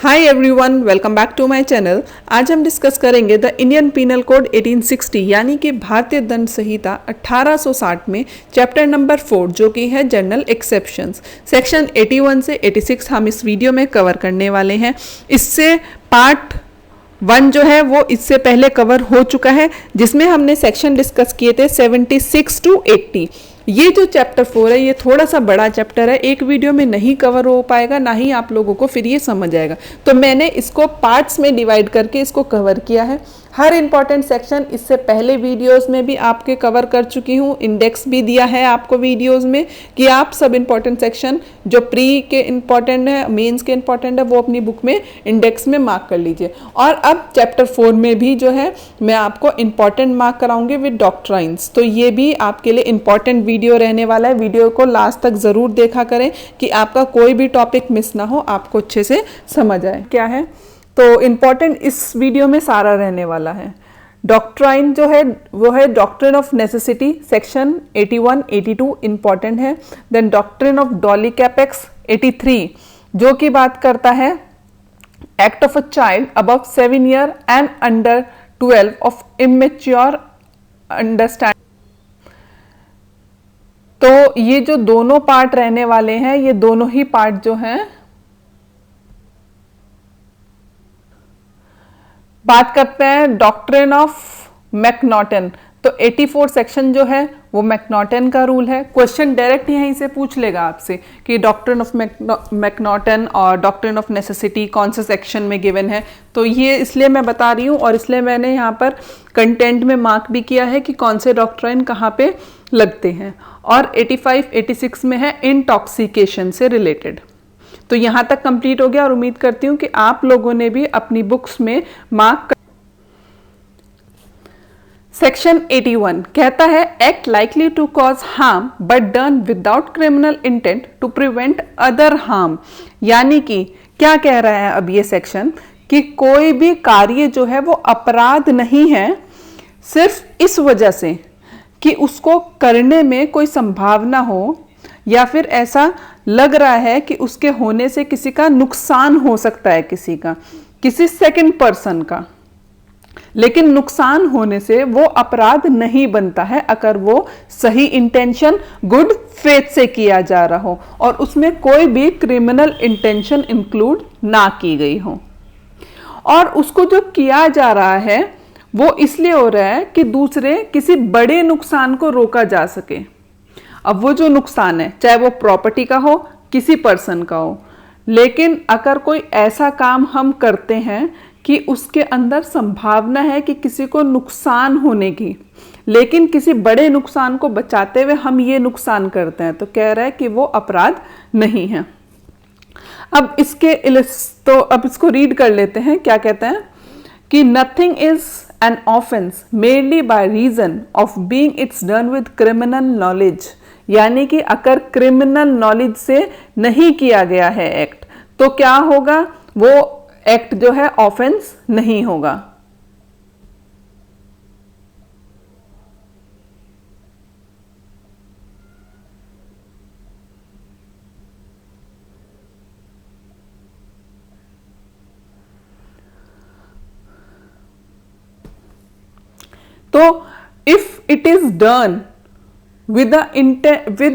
Hi everyone, welcome back to my channel. आज हम discuss करेंगे द इंडियन पीनल कोड 1860 यानी कि भारतीय दंड संहिता 1860 में चैप्टर नंबर 4 जो कि है जनरल एक्सेप्शंस, सेक्शन 81 से 86 हम इस वीडियो में कवर करने वाले हैं। इससे पार्ट 1 जो है वो इससे पहले कवर हो चुका है, जिसमें हमने सेक्शन डिस्कस किए थे 76 टू 80। ये जो चैप्टर 4 है ये थोड़ा सा बड़ा चैप्टर है, एक वीडियो में नहीं कवर हो पाएगा, ना ही आप लोगों को फिर ये समझ आएगा। तो मैंने इसको पार्ट्स में डिवाइड करके इसको कवर किया है। हर इंपॉर्टेंट सेक्शन इससे पहले वीडियोस में भी आपके कवर कर चुकी हूँ, इंडेक्स भी दिया है आपको वीडियोस में कि आप सब इंपॉर्टेंट सेक्शन जो प्री के इंपॉर्टेंट है, मेंस के इंपॉर्टेंट है, वो अपनी बुक में इंडेक्स में मार्क कर लीजिए। और अब चैप्टर 4 में भी जो है मैं आपको इंपॉर्टेंट मार्क कराऊंगी विद डॉक्ट्राइंस, तो ये भी आपके लिए इंपॉर्टेंट वीडियो रहने वाला है। वीडियो को लास्ट तक ज़रूर देखा करें कि आपका कोई भी टॉपिक मिस ना हो, आपको अच्छे से समझ आए क्या है। तो इम्पॉर्टेंट इस वीडियो में सारा रहने वाला है। डॉक्ट्राइन जो है वो है doctrine of necessity, section 81, 82 important है। Then doctrine of doli capax 83 जो कि बात करता है act of a child above 7 year and under 12 of immature understand. तो ये जो दोनों पार्ट रहने वाले हैं, ये दोनों ही पार्ट जो हैं बात करते हैं डॉक्ट्रिन ऑफ मैकनॉटन। तो 84 सेक्शन जो है वो मैकनॉटन का रूल है। क्वेश्चन डायरेक्ट यहीं से पूछ लेगा आपसे कि डॉक्ट्रिन ऑफ मैकनॉटन और डॉक्ट्रिन ऑफ नेसेसिटी कौन से सेक्शन में गिवन है। तो ये इसलिए मैं बता रही हूँ और इसलिए मैंने यहाँ पर कंटेंट में मार्क भी किया है कि कौन से डॉक्ट्राइन कहाँ पे लगते हैं। और 85, 86 में है इंटॉक्सिकेशन से रिलेटेड। तो यहाँ तक कंप्लीट हो गया और उम्मीद करती हूँ कि आप लोगों ने भी अपनी बुक्स में मार्क कर। सेक्शन 81 कहता है act likely to cause harm but done without criminal intent to prevent other harm. यानी कि क्या कह रहा है अब ये सेक्शन कि कोई भी कार्य जो है वो अपराध नहीं है सिर्फ इस वजह से कि उसको करने में कोई संभावना हो या फिर ऐसा लग रहा है कि उसके होने से किसी का नुकसान हो सकता है, किसी सेकंड पर्सन का, लेकिन नुकसान होने से वो अपराध नहीं बनता है अगर वो सही इंटेंशन गुड फेथ से किया जा रहा हो और उसमें कोई भी क्रिमिनल इंटेंशन इंक्लूड ना की गई हो। और उसको जो किया जा रहा है वो इसलिए हो रहा है कि दूसरे किसी बड़े नुकसान को रोका जा सके। अब वो जो नुकसान है चाहे वो प्रॉपर्टी का हो, किसी पर्सन का हो, लेकिन अगर कोई ऐसा काम हम करते हैं कि उसके अंदर संभावना है कि किसी को नुकसान होने की, लेकिन किसी बड़े नुकसान को बचाते हुए हम ये नुकसान करते हैं, तो कह रहा है कि वो अपराध नहीं है। अब इसको रीड कर लेते हैं। क्या कहते हैं कि nothing is an offence merely by reason of being its done with criminal knowledge. यानी कि अगर क्रिमिनल नॉलेज से नहीं किया गया है एक्ट, तो क्या होगा, वो एक्ट जो है ऑफेंस नहीं होगा। तो if it is done with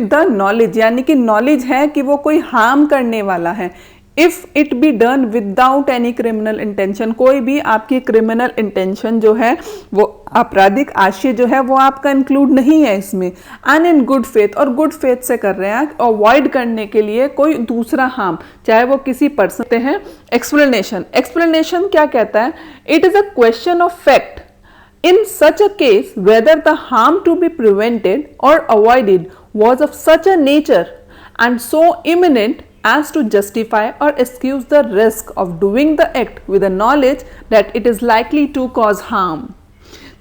the knowledge, यानी कि नॉलेज है कि वो कोई हार्म करने वाला है। If it be done without any criminal intention, कोई भी आपकी क्रिमिनल इंटेंशन जो है वो आपराधिक आशय जो है वो आपका इंक्लूड नहीं है इसमें। एंड इन गुड फेथ, और गुड फेथ से कर रहे हैं अवॉइड करने के लिए कोई दूसरा हार्म, चाहे वो किसी पर्सन है। एक्सप्लेनेशन क्या कहता है, it is a question of fact in such a case whether the harm to be prevented or avoided was of such a nature and so imminent as to justify or excuse the risk of doing the act with the knowledge that it is likely to cause harm।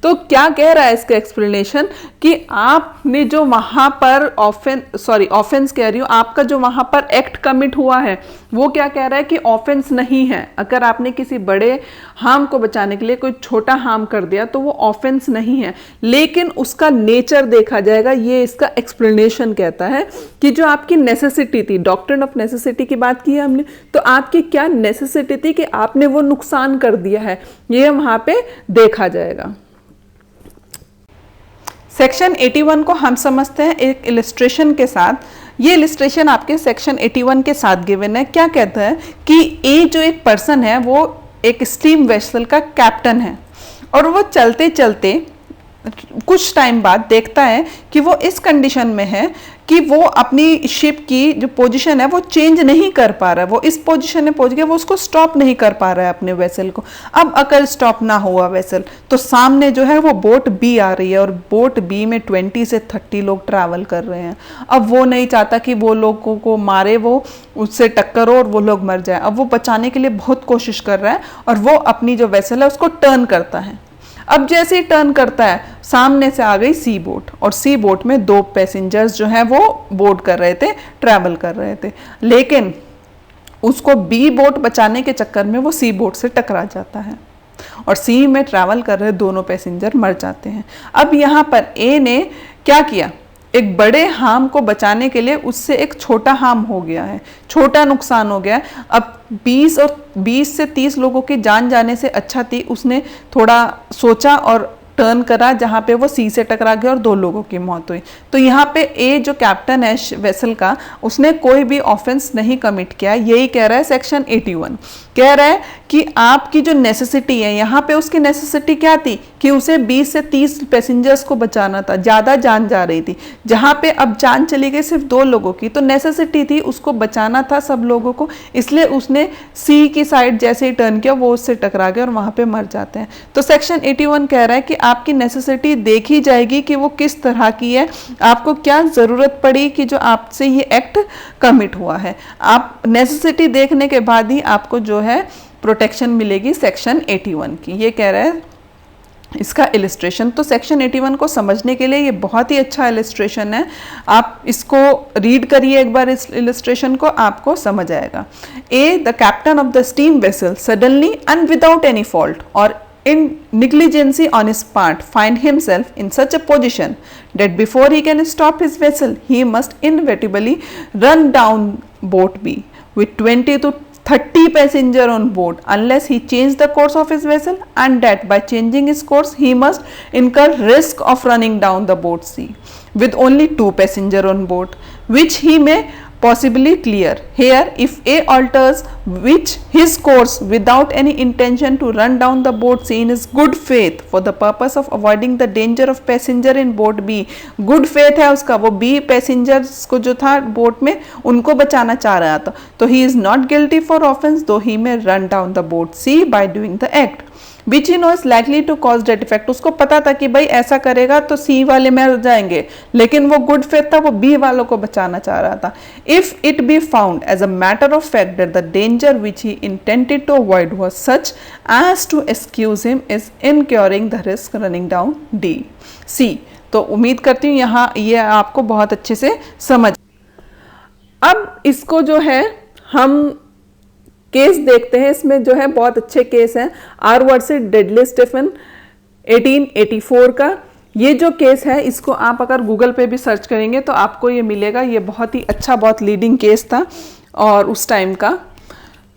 तो क्या कह रहा है इसका explanation कि आपने जो वहां पर ऑफेंस कह रही हूं, आपका जो वहां पर एक्ट कमिट हुआ है वो क्या कह रहा है कि ऑफेंस नहीं है। अगर आपने किसी बड़े हार्म को बचाने के लिए कोई छोटा हार्म कर दिया तो वो ऑफेंस नहीं है, लेकिन उसका नेचर देखा जाएगा। ये इसका एक्सप्लेनेशन कहता है कि जो आपकी नेसेसिटी थी, डॉक्ट्रिन ऑफ नेसेसिटी की बात की है हमने, तो आपकी क्या नेसेसिटी थी कि आपने वो नुकसान कर दिया है, ये वहां पे देखा जाएगा। सेक्शन 81 को हम समझते हैं एक इलिस्ट्रेशन के साथ। ये इलिस्ट्रेशन आपके सेक्शन 81 के साथ गिवन है। क्या कहता है कि ए जो एक पर्सन है वो एक स्टीम वेसल का कैप्टन है और वो चलते चलते कुछ टाइम बाद देखता है कि वो इस कंडीशन में है कि वो अपनी शिप की जो पोजीशन है वो चेंज नहीं कर पा रहा है। वो इस पोजीशन में पहुंच गया, वो उसको स्टॉप नहीं कर पा रहा है अपने वेसल को। अब अगर स्टॉप ना हुआ वेसल तो सामने जो है वो बोट बी आ रही है और बोट बी में 20 से 30 लोग ट्रैवल कर रहे हैं। अब वो नहीं चाहता कि वो लोगों को मारे, वो उससे टक्कर हो और वो लोग मर जाए। अब वो बचाने के लिए बहुत कोशिश कर रहा है और वो अपनी जो वेसल है उसको टर्न करता है। अब जैसे ही टर्न करता है सामने से आ गई सी बोट और सी बोट में 2 पैसेंजर्स जो हैं वो बोट कर रहे थे, ट्रैवल कर रहे थे, लेकिन उसको बी बोट बचाने के चक्कर में वो सी बोट से टकरा जाता है और सी में ट्रैवल कर रहे दोनों पैसेंजर मर जाते हैं। अब यहाँ पर ए ने क्या किया, एक बड़े हार्म को बचाने के लिए उससे एक छोटा हार्म हो गया है, छोटा नुकसान हो गया है। अब 20 से 30 लोगों की जान जाने से अच्छा थी उसने थोड़ा सोचा और टर्न करा जहाँ पे वो सी से टकरा गया और 2 लोगों की मौत हुई। तो यहाँ पे ए जो कैप्टन है वेसल का, उसने कोई भी ऑफेंस नहीं कमिट किया। यही कह रहा है सेक्शन 81, कह रहा है कि आपकी जो नेसेसिटी है, यहाँ पे उसकी नेसेसिटी क्या थी कि उसे 20 से 30 पैसेंजर्स को बचाना था, ज़्यादा जान जा रही थी। जहाँ पे अब जान चली गई सिर्फ 2 लोगों की, तो नेसेसिटी थी उसको बचाना था सब लोगों को, इसलिए उसने सी की साइड जैसे ही टर्न किया वो उससे टकरा गया और वहाँ पे मर जाते हैं। तो सेक्शन 81 कह रहा है कि आपकी नेसेसिटी देखी जाएगी कि वो किस तरह की है, आपको क्या ज़रूरत पड़ी कि जो आपसे ये एक्ट कमिट हुआ है। आप नेसेसिटी देखने के बाद ही आपको जो है प्रोटेक्शन मिलेगी सेक्शन 81 की। ये कह रहा है इसका इलिस्ट्रेशन। तो सेक्शन 81 को समझने के लिए ये बहुत ही अच्छा इलिस्ट्रेशन है। आप इसको रीड करिए एक बार, इस इलिस्ट्रेशन को, आपको समझ आएगा। A the captain of the steam vessel suddenly and without any fault और in negligency on his part find himself in such a position that before he can stop his vessel he must inevitably run down boat B with 20 to 30 passenger on board unless he change the course of his vessel, and that by changing his course he must incur risk of running down the boat C with only 2 passenger on board, which he may possibly clear. Here if A alters which his course without any intention to run down the boat C in his good faith for the purpose of avoiding the danger of passenger in boat B, good faith है उसका, वो B passengers को जो था boat में उनको बचाना चाह रहा था, तो he is not guilty for offense though he may run down the boat C by doing the act which he knows likely to cause that effect। उसको पता था कि भाई ऐसा करेगा तो सी वाले मर जाएंगे, लेकिन वो गुड फेथ था, वो बी वालों को बचाना चाह रहा था। If it be found as a matter of fact that the danger which he intended to avoid was such as to excuse him is incurring the risk running down D C. तो उम्मीद करती हूँ यहाँ ये आपको बहुत अच्छे से समझ। अब इसको जो है हम केस देखते हैं। इसमें जो है बहुत अच्छे केस हैं। आर वर्सेस डेडली स्टीफन 1884 का ये जो केस है, इसको आप अगर गूगल पे भी सर्च करेंगे तो आपको ये मिलेगा। ये बहुत ही अच्छा, बहुत लीडिंग केस था और उस टाइम का।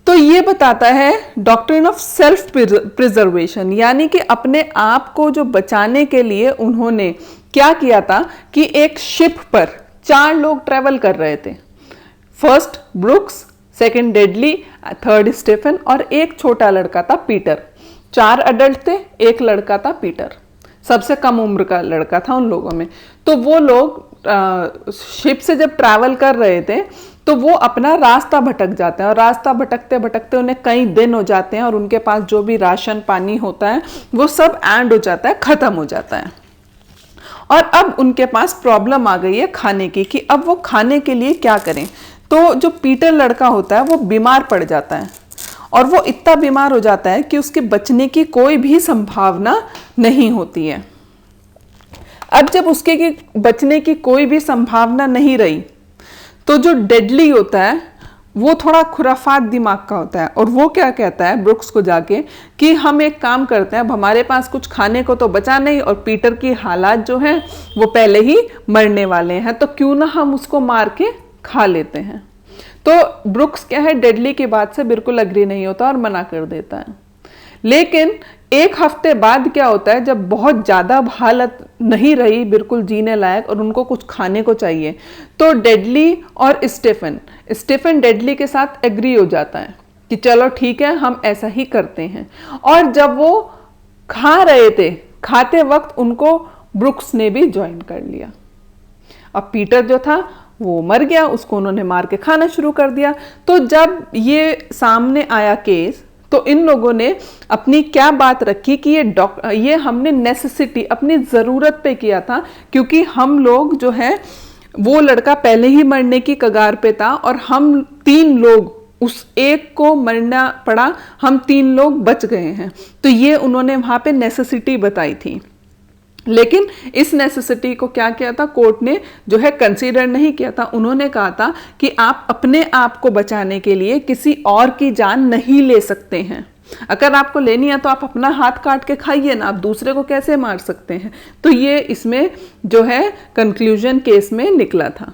तो ये बताता है डॉक्ट्रिन ऑफ सेल्फ प्रिजर्वेशन, यानी कि अपने आप को जो बचाने के लिए उन्होंने क्या किया था कि एक शिप पर 4 लोग ट्रेवल कर रहे थे। First Brooks, second Dudley, third Stephen और एक छोटा लड़का था पीटर। 4 अडल्ट थे, एक लड़का था पीटर, सबसे कम उम्र का लड़का था उन लोगों में। तो वो लोग शिप से जब ट्रैवल कर रहे थे तो वो अपना रास्ता भटक जाते हैं और रास्ता भटकते भटकते उन्हें कई दिन हो जाते हैं और उनके पास जो भी राशन पानी होता है वो सब एंड हो जाता है, खत्म हो जाता है। और अब उनके पास प्रॉब्लम आ गई है खाने की कि अब वो खाने के लिए क्या करें। तो जो पीटर लड़का होता है वो बीमार पड़ जाता है और वो इतना बीमार हो जाता है कि उसके बचने की कोई भी संभावना नहीं होती है। अब जब उसके बचने की कोई भी संभावना नहीं रही तो जो डेडली होता है वो थोड़ा खुराफात दिमाग का होता है, और वो क्या कहता है ब्रुक्स को जाके कि हम एक काम करते हैं, अब हमारे पास कुछ खाने को तो बचा नहीं और पीटर की हालात जो हैं वो पहले ही मरने वाले हैं, तो क्यों ना हम उसको मार के खा लेते हैं। तो ब्रुक्स क्या है, डेडली की बात से बिल्कुल अग्री नहीं होता और मना कर देता है। लेकिन एक हफ्ते बाद क्या होता है, जब बहुत ज़्यादा हालत नहीं रही बिल्कुल जीने लायक और उनको कुछ खाने को चाहिए, तो डेडली और स्टीफन डेडली के साथ एग्री हो जाता है कि चलो ठीक है हम ऐसा ही करते हैं। और जब वो खा रहे थे, खाते वक्त उनको ब्रुक्स ने भी ज्वाइन कर लिया। अब पीटर जो था वो मर गया, उसको उन्होंने मार के खाना शुरू कर दिया। तो जब ये सामने आया केस, तो इन लोगों ने अपनी क्या बात रखी कि ये हमने नेसेसिटी, अपनी ज़रूरत पे किया था, क्योंकि हम लोग जो है वो लड़का पहले ही मरने की कगार पे था और हम 3 लोग, उस एक को मरना पड़ा, हम 3 लोग बच गए हैं। तो ये उन्होंने वहाँ पे नेसेसिटी बताई थी। लेकिन इस नेसेसिटी को क्या किया था, कोर्ट ने जो है कंसीडर नहीं किया था। उन्होंने कहा था कि आप अपने आप को बचाने के लिए किसी और की जान नहीं ले सकते हैं। अगर आपको लेनी है तो आप अपना हाथ काट के खाइए ना, आप दूसरे को कैसे मार सकते हैं। तो ये इसमें जो है कंक्लूजन केस में निकला था।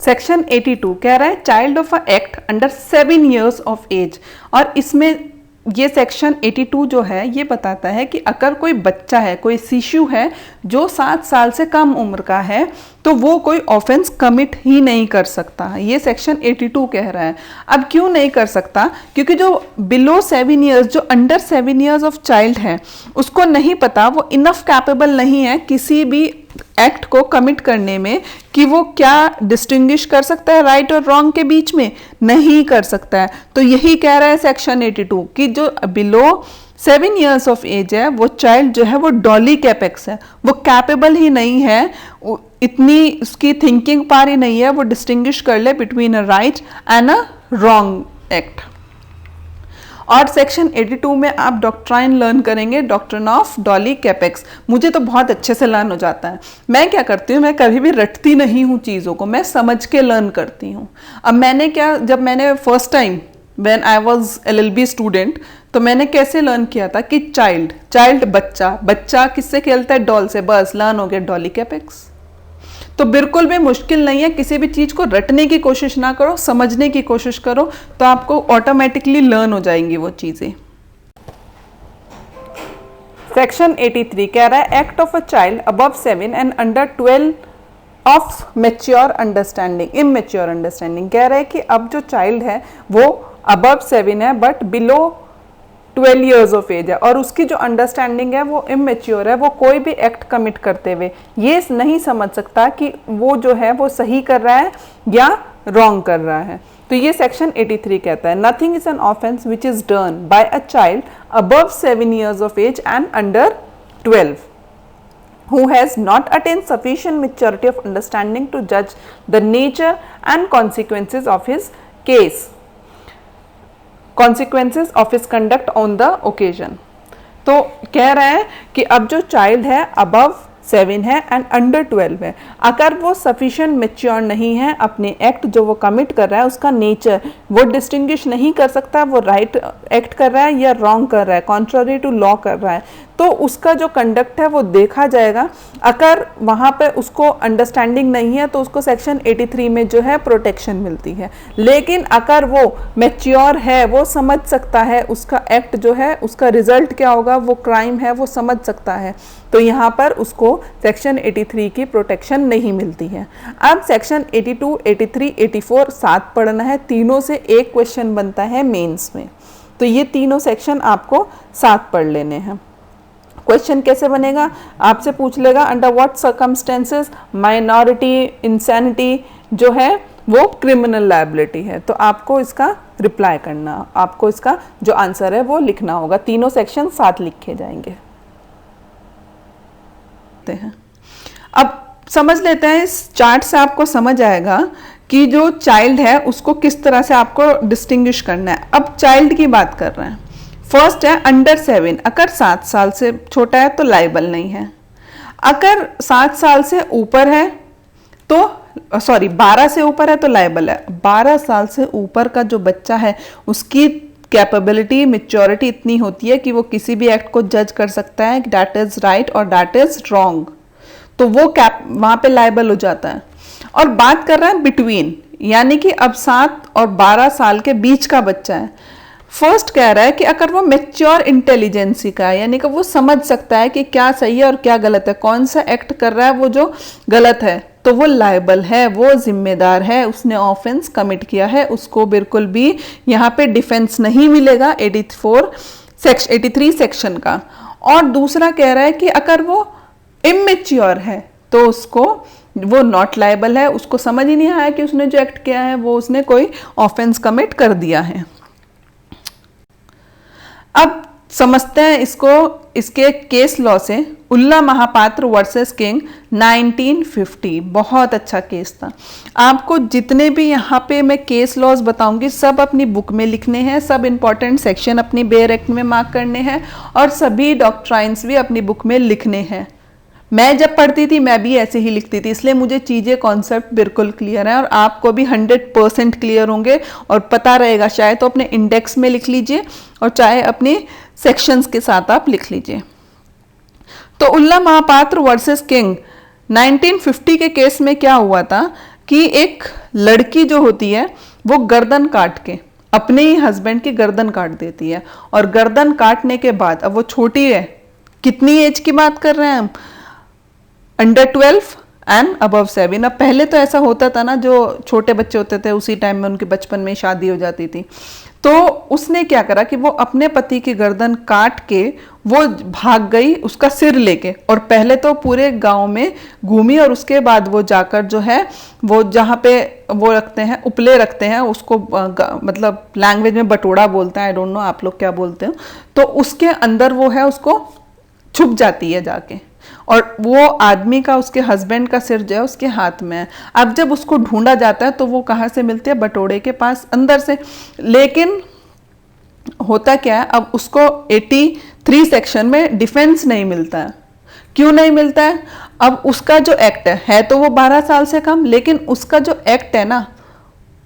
सेक्शन 82 कह रहा है child of a act under 7 years of age, और इसमें ये सेक्शन 82 जो है ये बताता है कि अगर कोई बच्चा है, कोई शिशु है जो 7 साल से कम उम्र का है, तो वो कोई ऑफेंस कमिट ही नहीं कर सकता। ये सेक्शन 82 कह रहा है। अब क्यों नहीं कर सकता, क्योंकि जो बिलो 7 years, जो अंडर 7 years ऑफ चाइल्ड है, उसको नहीं पता, वो इनफ कैपेबल नहीं है किसी भी एक्ट को कमिट करने में कि वो क्या डिस्टिंग्विश कर सकता है राइट और रॉन्ग के बीच में, नहीं कर सकता है। तो यही कह रहा है सेक्शन 82 कि जो बिलो 7 years ऑफ एज है, वो चाइल्ड जो है वो डॉली कैपेक्स है, वो कैपेबल ही नहीं है, इतनी उसकी थिंकिंग पार ही नहीं है वो डिस्टिंग्विश कर ले between a right and a wrong act. और सेक्शन 82 में आप डॉक्ट्राइन लर्न करेंगे, डॉक्ट्रिन ऑफ डॉली कैपेक्स। मुझे तो बहुत अच्छे से लर्न हो जाता है। मैं क्या करती हूँ, मैं कभी भी रटती नहीं हूँ चीज़ों को, मैं समझ के लर्न करती हूँ। अब मैंने क्या, जब मैंने first time when I was LLB student, तो मैंने कैसे लर्न किया था कि चाइल्ड बच्चा किससे खेलता है, डॉल से, बस लर्न हो गया डॉली कैपेक्स। तो बिल्कुल भी मुश्किल नहीं है, किसी भी चीज़ को रटने की कोशिश ना करो, समझने की कोशिश करो, तो आपको ऑटोमेटिकली लर्न हो जाएंगी वो चीज़ें। सेक्शन 83 कह रहा है act of a child above 7 and under 12 of mature understanding, immature understanding. कह रहा है कि अब जो चाइल्ड है वो अबव 7 है but below 12 years of age है, और उसकी जो अंडरस्टैंडिंग है वो इमेच्योर है, वो कोई भी एक्ट कमिट करते हुए ये नहीं समझ सकता कि वो जो है वो सही कर रहा है या रॉन्ग कर रहा है। तो ये सेक्शन 83 कहता है nothing is an offence which is done by a child above 7 years of age and under 12 who has not attained sufficient maturity of understanding to judge the nature and consequences of his case, consequences of his conduct on the occasion। तो कह रहा है कि अब जो child है above 7 है and under 12 है, अगर वो सफिशिएंट मेच्योर नहीं है, अपने एक्ट जो वो कमिट कर रहा है उसका नेचर वो डिस्टिंग्विश नहीं कर सकता, वो राइट एक्ट कर रहा है या रॉन्ग कर रहा है, कॉन्ट्ररी टू लॉ कर रहा है, तो उसका जो कंडक्ट है वो देखा जाएगा। अगर वहाँ पे उसको अंडरस्टैंडिंग नहीं है तो उसको सेक्शन 83 में जो है प्रोटेक्शन मिलती है। लेकिन अगर वो मैच्योर है, वो समझ सकता है उसका एक्ट जो है उसका रिजल्ट क्या होगा, वो क्राइम है, वो समझ सकता है, तो यहाँ पर उसको सेक्शन 83 की प्रोटेक्शन नहीं मिलती है। अब सेक्शन 82, 83, 84 साथ पढ़ना है, तीनों से एक क्वेश्चन बनता है मेंस में, तो ये तीनों सेक्शन आपको साथ पढ़ लेने हैं। क्वेश्चन कैसे बनेगा, आपसे पूछ लेगा under what circumstances minority insanity जो है वो क्रिमिनल लायबिलिटी है, तो आपको इसका रिप्लाई करना, आपको इसका जो आंसर है वो लिखना होगा। तीनों सेक्शन साथ लिखे जाएंगे। अब समझ लेते हैं, इस चार्ट से आपको समझ आएगा कि जो चाइल्ड है उसको किस तरह से आपको डिस्टिंग्विश करना है। अब चाइल्ड की बात कर रहे हैं। फर्स्ट है अंडर 7, अगर 7 साल से छोटा है तो लाइबल नहीं है। अगर 7 साल से ऊपर है तो 12 से ऊपर है तो लाइबल है। 12 साल से ऊपर का जो बच्चा है उसकी कैपेबिलिटी, मैच्योरिटी इतनी होती है कि वो किसी भी एक्ट को जज कर सकता है कि दैट इज राइट और दैट इज रॉन्ग, तो वो वहां पे लाइबल हो जाता है। और बात कर रहे हैं बिटवीन, यानी कि अब 7 और 12 साल के बीच का बच्चा है। फर्स्ट कह रहा है कि अगर वो मैच्योर इंटेलिजेंसी का है, यानी कि वो समझ सकता है कि क्या सही है और क्या गलत है, कौन सा एक्ट कर रहा है वो जो गलत है, तो वो लायबल है, वो जिम्मेदार है, उसने ऑफेंस कमिट किया है, उसको बिल्कुल भी यहाँ पे डिफेंस नहीं मिलेगा 83 सेक्शन का। और दूसरा कह रहा है कि अगर वो इमेच्योर है तो उसको वो नॉट लायबल है, उसको समझ ही नहीं आया कि उसने जो एक्ट किया है वो उसने कोई ऑफेंस कमिट कर दिया है। अब समझते हैं इसको इसके केस लॉ से। उल्ला महापात्र वर्सेस किंग 1950, बहुत अच्छा केस था। आपको जितने भी यहाँ पे मैं केस लॉज बताऊंगी सब अपनी बुक में लिखने हैं, सब इंपॉर्टेंट सेक्शन अपनी बेयर एक्ट में मार्क करने हैं और सभी डॉक्ट्राइन्स भी अपनी बुक में लिखने हैं। मैं जब पढ़ती थी मैं भी ऐसे ही लिखती थी, इसलिए मुझे चीज़ें कॉन्सेप्ट बिल्कुल क्लियर है और आपको भी 100% क्लियर होंगे और पता रहेगा। चाहे तो अपने इंडेक्स में लिख लीजिए और चाहे अपने सेक्शंस के साथ आप लिख लीजिए। तो उल्ला महापात्र वर्सेस किंग 1950 के केस में क्या हुआ था कि एक लड़की जो होती है वो गर्दन काट के अपने ही हस्बैंड की गर्दन काट देती है, और गर्दन काटने के बाद अब वो छोटी है, कितनी एज की बात कर रहे हैं हम, अंडर 12 एंड अबव 7। अब पहले तो ऐसा होता था ना, जो छोटे बच्चे होते थे उसी टाइम में उनके बचपन में शादी हो जाती थी। तो उसने क्या करा कि वो अपने पति की गर्दन काट के वो भाग गई उसका सिर लेके, और पहले तो पूरे गांव में घूमी और उसके बाद वो जाकर जो है वो जहाँ पे वो रखते हैं उपले रखते हैं उसको मतलब लैंग्वेज में बटोड़ा बोलते हैं, आई डोंट नो आप लोग क्या बोलते हो, तो उसके अंदर वो है उसको छुप जाती है जाके, और वो आदमी का उसके हस्बैंड का सिर जो है उसके हाथ में है। अब जब उसको ढूंढा जाता है तो वो कहाँ से मिलती है, बटोड़े के पास अंदर से। लेकिन होता क्या है, अब उसको 83 सेक्शन में डिफेंस नहीं मिलता है। क्यों नहीं मिलता है? अब उसका जो एक्ट है तो वो 12 साल से कम, लेकिन उसका जो एक्ट है ना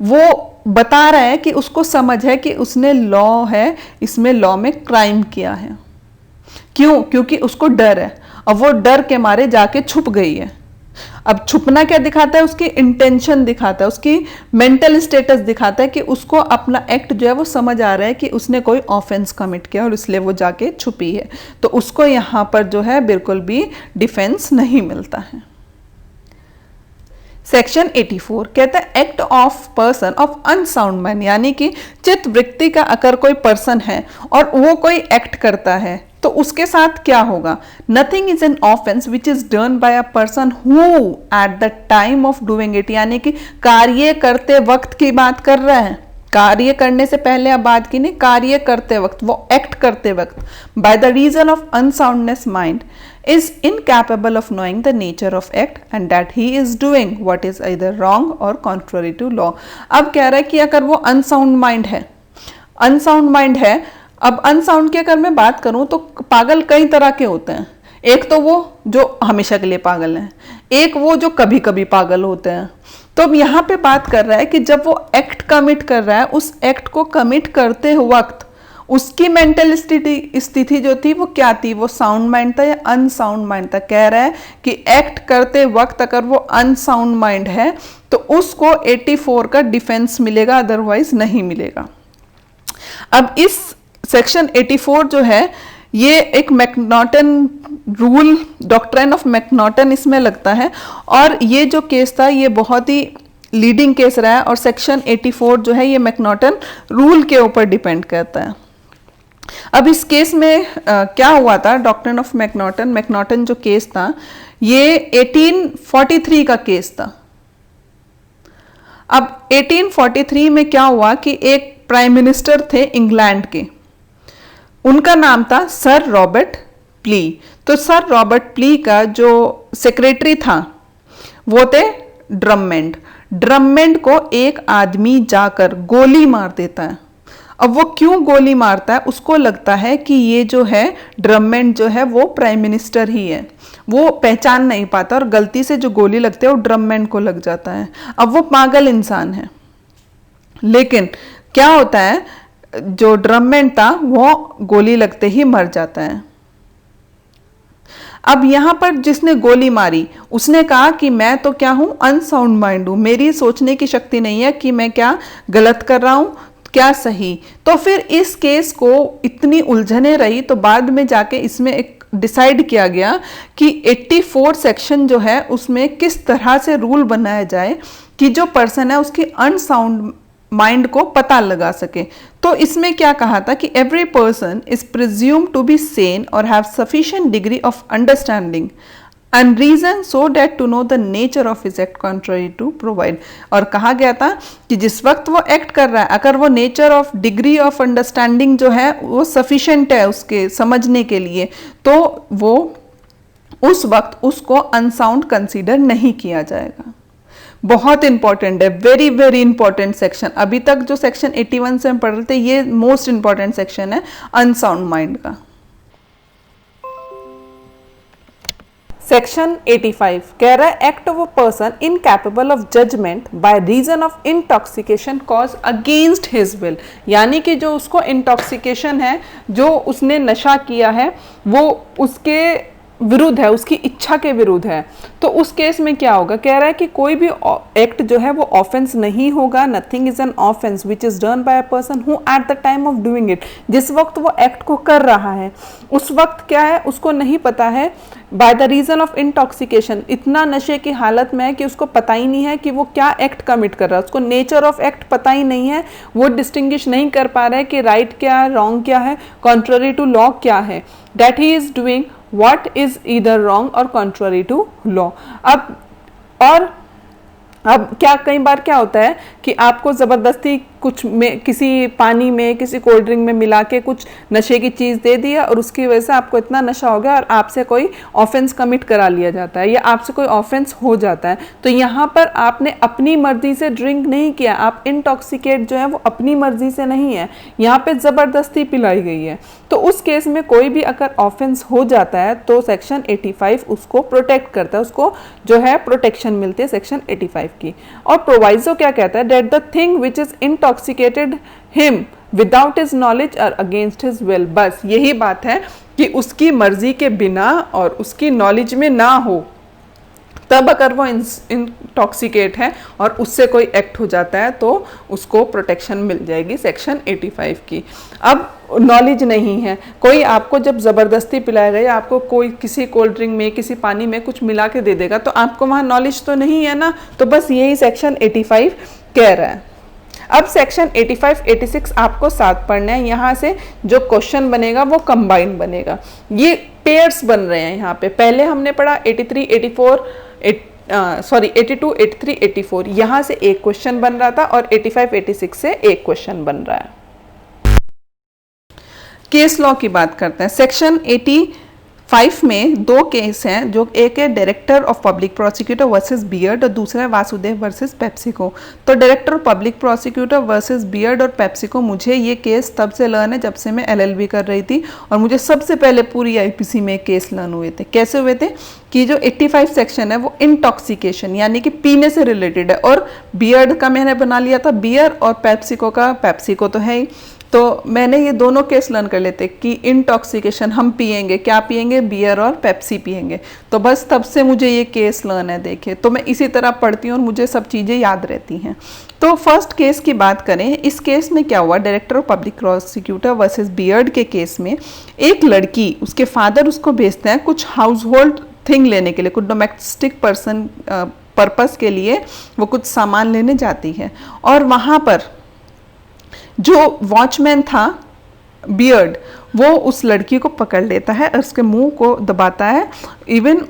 वो बता रहा है कि उसको समझ है कि उसने लॉ है, इसमें लॉ में क्राइम किया है। क्यों? क्योंकि उसको डर है, अब वो डर के मारे जाके छुप गई है। अब छुपना क्या दिखाता है, उसकी इंटेंशन दिखाता है, उसकी मेंटल स्टेटस दिखाता है कि उसको अपना एक्ट जो है वो समझ आ रहा है कि उसने कोई ऑफेंस कमिट किया और इसलिए वो जाके छुपी है, तो उसको यहाँ पर जो है बिल्कुल भी डिफेंस नहीं मिलता है। सेक्शन 84 कहता है act of person of unsound mind, यानी कि चित्त वृत्ति का अगर कोई पर्सन है और वो कोई एक्ट करता है तो उसके साथ क्या होगा। Nothing is an offence which is done by a person who at the time of doing it, यानी कि कार्य करते वक्त की बात कर रहा है, कार्य करने से पहले अब बात की नहीं, कार्य करते वक्त, वो एक्ट करते वक्त, by the reason of unsoundness mind is incapable of knowing the nature of act and that he is doing what is either wrong or contrary to law। अब कह रहा है कि अगर वो अनसाउंड माइंड है, अनसाउंड माइंड है, अब अनसाउंड की अगर मैं बात करूं तो पागल कई तरह के होते हैं। एक तो वो जो हमेशा के लिए पागल हैं, एक वो जो कभी कभी पागल होते हैं। तो अब यहाँ पे बात कर रहा है कि जब वो एक्ट कमिट कर रहा है, उस एक्ट को कमिट करते वक्त उसकी मेंटल स्थिति जो थी वो क्या थी, वो साउंड माइंड था या अनसाउंड माइंड था। कह रहा है कि एक्ट करते वक्त अगर वो अनसाउंड माइंड है तो उसको 84 का डिफेंस मिलेगा, अदरवाइज नहीं मिलेगा। अब इस सेक्शन 84 जो है ये एक McNaughton rule, doctrine of McNaughton इसमें लगता है, और ये जो केस था ये बहुत ही लीडिंग केस रहा है, और सेक्शन 84 जो है ये मैकनॉटन रूल के ऊपर डिपेंड करता है। अब इस केस में क्या हुआ था, डॉक्ट्रिन ऑफ मैकनॉटन, मैकनॉटन जो केस था ये 1843 का केस था। अब 1843 में क्या हुआ कि एक प्राइम मिनिस्टर थे इंग्लैंड के, उनका नाम था सर रॉबर्ट प्ली। तो सर रॉबर्ट प्ली का जो सेक्रेटरी था वो थे ड्रममेंड। ड्रममेंड को एक आदमी जाकर गोली मार देता है। अब वो क्यों गोली मारता है? उसको लगता है कि ये जो है ड्रममेंड जो है वो प्राइम मिनिस्टर ही है। वो पहचान नहीं पाता और गलती से जो गोली लगती है वो ड्रममेंड को लग जाता है। अब वो पागल इंसान है, लेकिन क्या होता है, जो ड्रममेंड था वो गोली लगते ही मर जाता है। अब यहां पर जिसने गोली मारी उसने कहा कि मैं तो क्या हूं, अनसाउंड माइंड हूं, मेरी सोचने की शक्ति नहीं है कि मैं क्या गलत कर रहा हूं क्या सही। तो फिर इस केस को इतनी उलझने रही, तो बाद में जाके इसमें एक डिसाइड किया गया कि 84 सेक्शन जो है उसमें किस तरह से रूल बनाया जाए कि जो पर्सन है उसकी अनसाउंड माइंड को पता लगा सके। तो इसमें क्या कहा था कि every person is presume to be sane और have sufficient degree of understanding and reason so that to know the nature of his act contrary to provide. और कहा गया था कि जिस वक्त वो एक्ट कर रहा है, अगर वो nature of degree of understanding जो है वो सफिशिएंट है उसके समझने के लिए, तो वो उस वक्त उसको अनसाउंड कंसीडर नहीं किया जाएगा। बहुत इंपॉर्टेंट है, वेरी वेरी इंपॉर्टेंट सेक्शन। अभी तक जो सेक्शन 81 से हम पढ़ रहे थे ये मोस्ट इंपॉर्टेंट सेक्शन है अनसाउंड माइंड का। सेक्शन 85 कह रहा है act of a person incapable of judgement by reason of intoxication cause against his will, यानी कि जो उसको इंटॉक्सिकेशन है, जो उसने नशा किया है वो उसके विरुद्ध है, उसकी इच्छा के विरुद्ध है। तो उस केस में क्या होगा, कह रहा है कि कोई भी एक्ट जो है वो ऑफेंस नहीं होगा। Nothing is an offence which is done by a person who at the time of doing it, जिस वक्त वो एक्ट को कर रहा है उस वक्त क्या है उसको नहीं पता है, by the reason of intoxication, इतना नशे की हालत में है कि उसको पता ही नहीं है कि वो क्या एक्ट कमिट कर रहा है, उसको नेचर ऑफ एक्ट पता ही नहीं है, वो डिस्टिंग्विश नहीं कर पा रहा है कि राइट क्या है, रॉन्ग क्या है, कॉन्ट्ररी टू लॉ क्या है, that he is doing what is either wrong or contrary to law। अब क्या कई बार क्या होता है कि आपको ज़बरदस्ती कुछ में, किसी पानी में, किसी कोल्ड ड्रिंक में मिला के कुछ नशे की चीज़ दे दिया और उसकी वजह से आपको इतना नशा हो गया और आपसे कोई ऑफेंस कमिट करा लिया जाता है या आपसे कोई ऑफेंस हो जाता है। तो यहाँ पर आपने अपनी मर्जी से ड्रिंक नहीं किया, आप इंटॉक्सिकेट जो है वो अपनी मर्जी से नहीं है, यहाँ पे ज़बरदस्ती पिलाई गई है। तो उस केस में कोई भी अगर ऑफेंस हो जाता है तो सेक्शन 85 उसको प्रोटेक्ट करता है, उसको जो है प्रोटेक्शन मिलती है सेक्शन 85 की। और प्रोवाइजो क्या कहता है, that the thing which is intoxicated him without his knowledge और अगेंस्ट हिज विल, बस यही बात है कि उसकी मर्जी के बिना और उसकी नॉलेज में ना हो, तब अगर वो इंटॉक्सिकेट है और उससे कोई एक्ट हो जाता है तो उसको प्रोटेक्शन मिल जाएगी सेक्शन 85 की। अब नॉलेज नहीं है, कोई आपको जब ज़बरदस्ती पिलाएगा या आपको कोई किसी कोल्ड ड्रिंक में, किसी पानी में कुछ मिला के दे देगा तो आपको वहाँ नॉलेज तो नहीं है ना, तो बस यही सेक्शन 85 कह रहा है। अब सेक्शन 85, 86 आपको साथ पढ़ना है। यहाँ से जो क्वेश्चन बनेगा वो कंबाइन बनेगा, ये पेयर्स बन रहे हैं यहाँ पे। पहले हमने पढ़ा 83, 84 82, 83, 84, यहाँ से एक क्वेश्चन बन रहा था और 85, 86 से एक क्वेश्चन बन रहा है। केस लॉ की बात करते हैं। सेक्शन 85 में दो केस हैं, जो एक है director of public prosecutor versus beard और दूसरा है वासुदेव वर्सेस पेप्सिको। तो director of public prosecutor versus beard और पेप्सिको, मुझे ये केस तब से लर्न है जब से मैं LLB कर रही थी और मुझे सबसे पहले पूरी IPC में केस लर्न हुए थे। कैसे हुए थे कि जो 85 सेक्शन है वो इंटॉक्सिकेशन यानी कि पीने से रिलेटेड है, और बियर्ड का मैंने बना लिया था बियर और पेप्सिको का, पेप्सिको तो है ही, तो मैंने ये दोनों केस लर्न कर लेते कि इंटॉक्सिकेशन हम पिएंगे, क्या पिएंगे, बियर और पेप्सी पिएंगे। तो बस तब से मुझे ये केस लर्न है, देखिए तो मैं इसी तरह पढ़ती हूँ और मुझे सब चीज़ें याद रहती हैं। तो फर्स्ट केस की बात करें, इस केस में क्या हुआ, director of public prosecutor versus beard के केस में एक लड़की, उसके फादर उसको भेजते हैं कुछ हाउस होल्ड थिंग लेने के लिए, कुछ डोमेस्टिक पर्पस के लिए वो कुछ सामान लेने जाती है और वहाँ पर जो वॉचमैन था बियर्ड, वो उस लड़की को पकड़ लेता है और उसके मुंह को दबाता है, इवन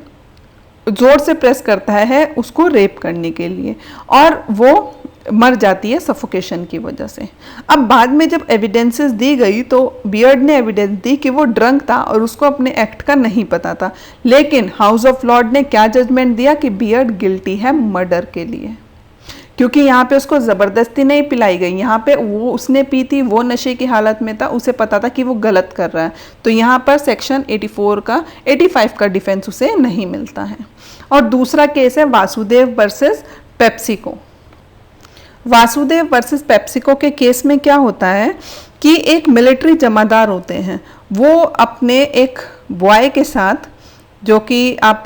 जोर से प्रेस करता है उसको रेप करने के लिए, और वो मर जाती है सफोकेशन की वजह से। अब बाद में जब एविडेंसेस दी गई तो बियर्ड ने एविडेंस दी कि वो ड्रंक था और उसको अपने एक्ट का नहीं पता था, लेकिन हाउस ऑफ लॉर्ड ने क्या जजमेंट दिया कि बियर्ड गिल्टी है मर्डर के लिए। क्योंकि यहाँ पे उसको ज़बरदस्ती नहीं पिलाई गई, यहाँ पे वो उसने पी थी, वो नशे की हालत में था, उसे पता था कि वो गलत कर रहा है, तो यहाँ पर सेक्शन 85 का डिफेंस उसे नहीं मिलता है। और दूसरा केस है Vasudev versus PepsiCo. Vasudev versus PepsiCo के केस में क्या होता है कि एक मिलिट्री जमादार होते हैं, वो अपने एक बॉय के साथ, जो कि आप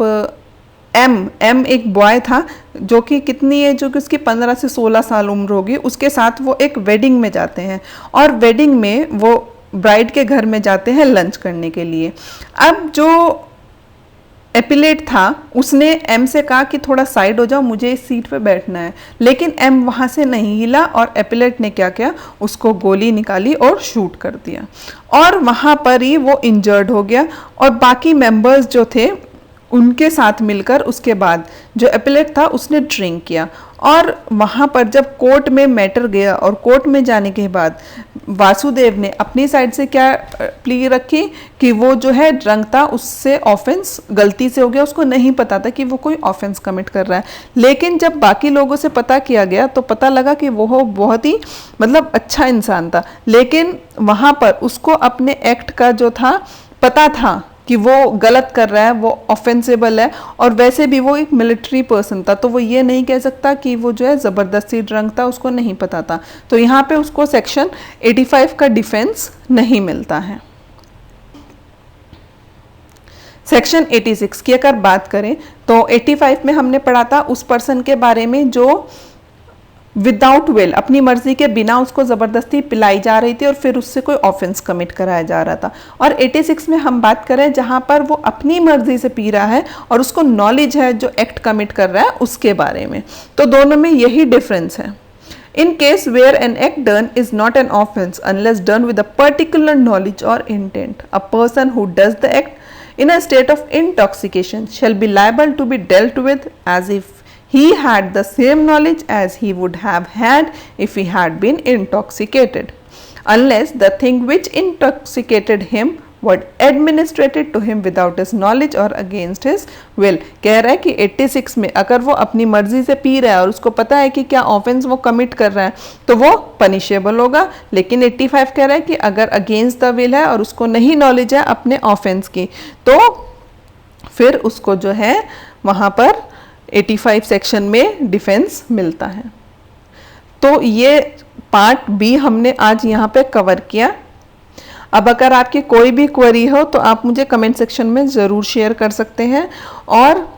एम एक बॉय था जो कि कितनी है, जो कि उसकी 15 से 16 साल उम्र होगी, उसके साथ वो एक वेडिंग में जाते हैं और वेडिंग में वो ब्राइड के घर में जाते हैं लंच करने के लिए। अब जो एपिलेट था उसने एम से कहा कि थोड़ा साइड हो जाओ, मुझे इस सीट पे बैठना है, लेकिन एम वहाँ से नहीं हिला और एपिलेट ने क्या किया, उसको गोली निकाली और शूट कर दिया और वहाँ पर ही वो इंजर्ड हो गया। और बाकी मेंबर्स जो थे उनके साथ मिलकर उसके बाद जो एपिलेट था उसने ड्रिंक किया और वहाँ पर जब कोर्ट में मैटर गया और कोर्ट में जाने के बाद वासुदेव ने अपनी साइड से क्या प्ली रखी कि वो जो है ड्रंक था, उससे ऑफेंस गलती से हो गया, उसको नहीं पता था कि वो कोई ऑफेंस कमिट कर रहा है। लेकिन जब बाकी लोगों से पता किया गया तो पता लगा कि वो बहुत ही मतलब अच्छा इंसान था, लेकिन वहाँ पर उसको अपने एक्ट का जो था पता था कि वो गलत कर रहा है, वो ऑफेंसेबल है, और वैसे भी वो एक मिलिट्री पर्सन था, तो वो ये नहीं कह सकता कि वो जो है ज़बरदस्ती ड्रंक था, उसको नहीं पता था, तो यहाँ पे उसको सेक्शन 85 का डिफेंस नहीं मिलता है। सेक्शन 86 की अगर बात करें तो 85 में हमने पढ़ा था उस पर्सन के बारे में जो विदाउट विल, अपनी मर्जी के बिना उसको ज़बरदस्ती पिलाई जा रही थी और फिर उससे कोई ऑफेंस कमिट कराया जा रहा था। और 86 में हम बात करें जहाँ पर वो अपनी मर्जी से पी रहा है और उसको नॉलेज है जो एक्ट कमिट कर रहा है उसके बारे में, तो दोनों में यही डिफरेंस है। In case where an act done is not an offense unless done with a particular knowledge or intent, a person who does the act in a state of intoxication shall be liable to be dealt with as if he had the same knowledge as he would have had if he had been intoxicated, unless the thing which intoxicated him was administered to him without his knowledge or against his will। कह रहा है कि 86 में अगर वो अपनी मर्जी से पी रहा है और उसको पता है कि क्या ऑफेंस वो कमिट कर रहा है तो वो पनिशेबल होगा, लेकिन 85 कह रहा है कि अगर अगेंस्ट द विल है और उसको नहीं नॉलेज है अपने ऑफेंस की तो फिर उसको जो है वहाँ पर 85 सेक्शन में डिफेंस मिलता है। तो ये पार्ट बी हमने आज यहाँ पे कवर किया। अब अगर आपकी कोई भी क्वेरी हो तो आप मुझे कमेंट सेक्शन में ज़रूर शेयर कर सकते हैं, और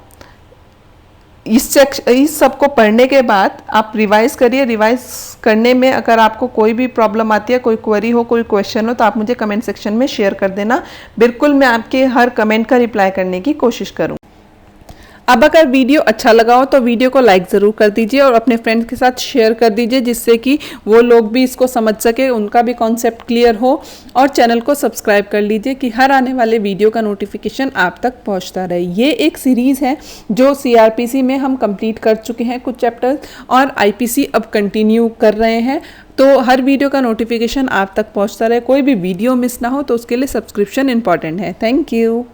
इस सब को पढ़ने के बाद आप रिवाइज करिए। रिवाइज करने में अगर आपको कोई भी प्रॉब्लम आती है, कोई क्वेरी हो, कोई क्वेश्चन हो, तो आप मुझे कमेंट सेक्शन में शेयर कर देना। बिल्कुल मैं आपके हर कमेंट का रिप्लाई करने की कोशिश करूँ। अब अगर वीडियो अच्छा लगा हो तो वीडियो को लाइक ज़रूर कर दीजिए और अपने फ्रेंड्स के साथ शेयर कर दीजिए, जिससे कि वो लोग भी इसको समझ सके, उनका भी कॉन्सेप्ट क्लियर हो। और चैनल को सब्सक्राइब कर लीजिए कि हर आने वाले वीडियो का नोटिफिकेशन आप तक पहुंचता रहे। ये एक सीरीज़ है जो CRPC में हम कंप्लीट कर चुके हैं कुछ चैप्टर्स, और IPC अब कंटिन्यू कर रहे हैं, तो हर वीडियो का नोटिफिकेशन आप तक पहुँचता रहे, कोई भी वीडियो मिस ना हो, तो उसके लिए सब्सक्रिप्शन इंपॉर्टेंट है। Thank you.